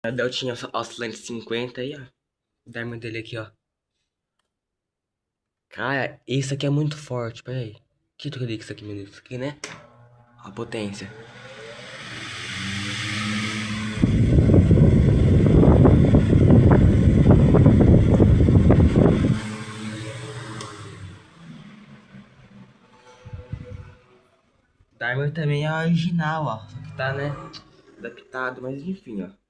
A Deltinha Oscilante 50 aí, ó. O Diamond dele aqui, ó. Cara, esse aqui é muito forte, pera aí. Que eu li que isso aqui, meu Deus? Isso aqui, né? A potência. Diamond também é original, ó. Só que tá, né? Adaptado, mas enfim, ó.